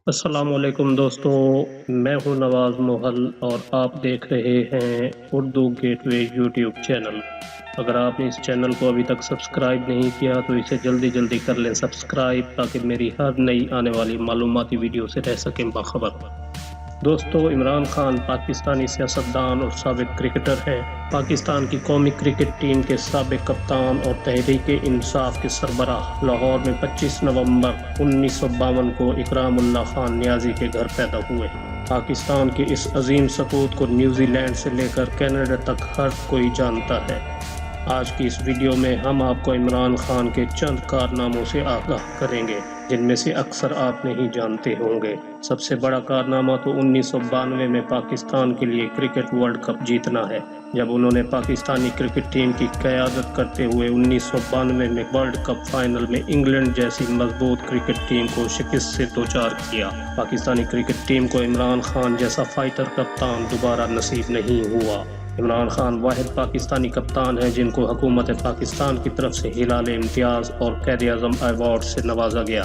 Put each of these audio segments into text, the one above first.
السلام علیکم دوستو، میں ہوں نواز محل اور آپ دیکھ رہے ہیں اردو گیٹ وے یوٹیوب چینل۔ اگر آپ نے اس چینل کو ابھی تک سبسکرائب نہیں کیا تو اسے جلدی کر لیں سبسکرائب، تاکہ میری ہر نئی آنے والی معلوماتی ویڈیو سے رہ سکیں باخبر۔ دوستو، عمران خان پاکستانی سیاستدان اور سابق کرکٹر ہیں۔ پاکستان کی قومی کرکٹ ٹیم کے سابق کپتان اور تحریک انصاف کے سربراہ لاہور میں 25 نومبر 1952 کو اکرام اللہ خان نیازی کے گھر پیدا ہوئے۔ پاکستان کے اس عظیم سپوت کو نیوزی لینڈ سے لے کر کینیڈا تک ہر کوئی جانتا ہے۔ آج کی اس ویڈیو میں ہم آپ کو عمران خان کے چند کارناموں سے آگاہ کریں گے، جن میں سے اکثر آپ نہیں جانتے ہوں گے۔ سب سے بڑا کارنامہ تو 1992 میں پاکستان کے لیے کرکٹ ورلڈ کپ جیتنا ہے، جب انہوں نے پاکستانی کرکٹ ٹیم کی قیادت کرتے ہوئے 1992 میں ورلڈ کپ فائنل میں انگلینڈ جیسی مضبوط کرکٹ ٹیم کو شکست سے دوچار کیا۔ پاکستانی کرکٹ ٹیم کو عمران خان جیسا فائٹر کپتان دوبارہ نصیب نہیں ہوا۔ عمران خان واحد پاکستانی کپتان ہیں جن کو حکومت پاکستان کی طرف سے ہلال امتیاز اور قائد اعظم ایوارڈ سے نوازا گیا۔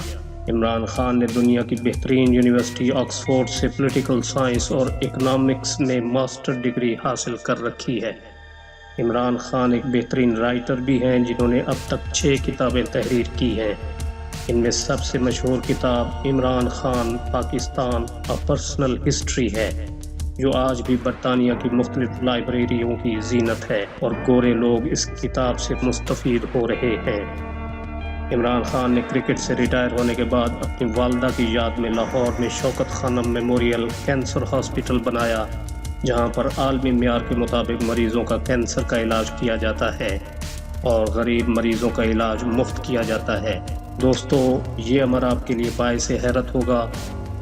عمران خان نے دنیا کی بہترین یونیورسٹی آکسفورڈ سے پولیٹیکل سائنس اور اکنامکس میں ماسٹر ڈگری حاصل کر رکھی ہے۔ عمران خان ایک بہترین رائٹر بھی ہیں جنہوں نے اب تک 6 کتابیں تحریر کی ہیں۔ ان میں سب سے مشہور کتاب Imran Khan Pakistan a personal history ہے، جو آج بھی برطانیہ کی مختلف لائبریریوں کی زینت ہے اور گورے لوگ اس کتاب سے مستفید ہو رہے ہیں۔ عمران خان نے کرکٹ سے ریٹائر ہونے کے بعد اپنی والدہ کی یاد میں لاہور میں شوکت خانم میموریل کینسر ہاسپٹل بنایا، جہاں پر عالمی معیار کے مطابق مریضوں کا کینسر کا علاج کیا جاتا ہے اور غریب مریضوں کا علاج مفت کیا جاتا ہے۔ دوستو، یہ امر آپ کے لیے باعث حیرت ہوگا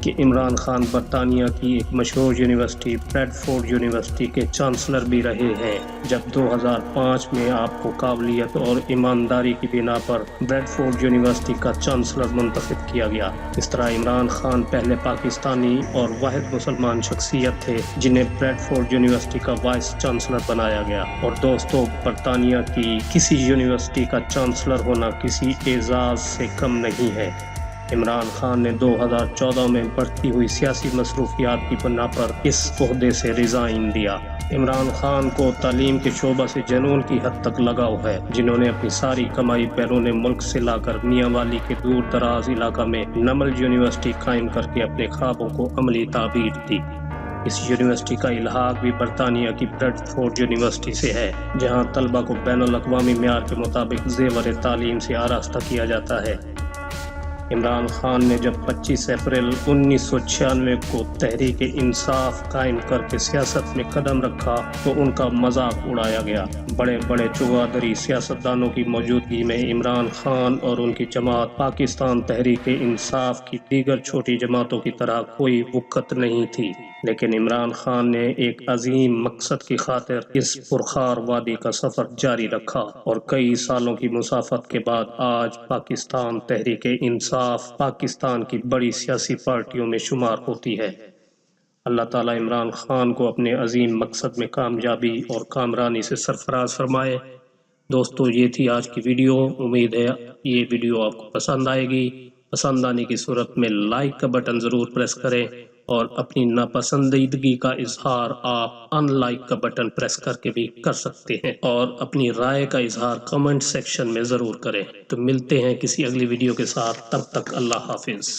کہ عمران خان برطانیہ کی ایک مشہور یونیورسٹی بریڈ فورڈ یونیورسٹی کے چانسلر بھی رہے ہیں، جب 2005 میں آپ کو قابلیت اور ایمانداری کی بنا پر بریڈ فورڈ یونیورسٹی کا چانسلر منتخب کیا گیا۔ اس طرح عمران خان پہلے پاکستانی اور واحد مسلمان شخصیت تھے جنہیں بریڈ فورڈ یونیورسٹی کا وائس چانسلر بنایا گیا۔ اور دوستو، برطانیہ کی کسی یونیورسٹی کا چانسلر ہونا کسی اعزاز سے کم نہیں ہے۔ عمران خان نے 2014 میں بڑھتی ہوئی سیاسی مصروفیات کی بنا پر اس عہدے سے ریزائن دیا۔ عمران خان کو تعلیم کے شعبہ سے جنون کی حد تک لگاؤ ہے، جنہوں نے اپنی ساری کمائی بیرون ملک سے لا کر میاں والی کے دور دراز علاقہ میں نمل یونیورسٹی قائم کر کے اپنے خوابوں کو عملی تعبیر دی۔ اس یونیورسٹی کا الحاق بھی برطانیہ کی بریڈ فورڈ یونیورسٹی سے ہے، جہاں طلبہ کو بین الاقوامی معیار کے مطابق زیور تعلیم سے آراستہ کیا جاتا ہے۔ عمران خان نے جب 25 اپریل 1996 کو تحریک انصاف قائم کر کے سیاست میں قدم رکھا تو ان کا مذاق اڑایا گیا۔ بڑے بڑے چوگادری سیاستدانوں کی موجودگی میں عمران خان اور ان کی جماعت پاکستان تحریک انصاف کی دیگر چھوٹی جماعتوں کی طرح کوئی وقت نہیں تھی، لیکن عمران خان نے ایک عظیم مقصد کی خاطر اس پرخار وادی کا سفر جاری رکھا اور کئی سالوں کی مسافت کے بعد آج پاکستان تحریک انصاف پاکستان کی بڑی سیاسی پارٹیوں میں شمار ہوتی ہے۔ اللہ تعالیٰ عمران خان کو اپنے عظیم مقصد میں کامیابی اور کامرانی سے سرفراز فرمائے۔ دوستو، یہ تھی آج کی ویڈیو۔ امید ہے یہ ویڈیو آپ کو پسند آئے گی۔ پسند آنے کی صورت میں لائک کا بٹن ضرور پریس کریں، اور اپنی ناپسندیدگی کا اظہار آپ ان لائک کا بٹن پریس کر کے بھی کر سکتے ہیں، اور اپنی رائے کا اظہار کمنٹ سیکشن میں ضرور کریں۔ تو ملتے ہیں کسی اگلی ویڈیو کے ساتھ، تب تک اللہ حافظ۔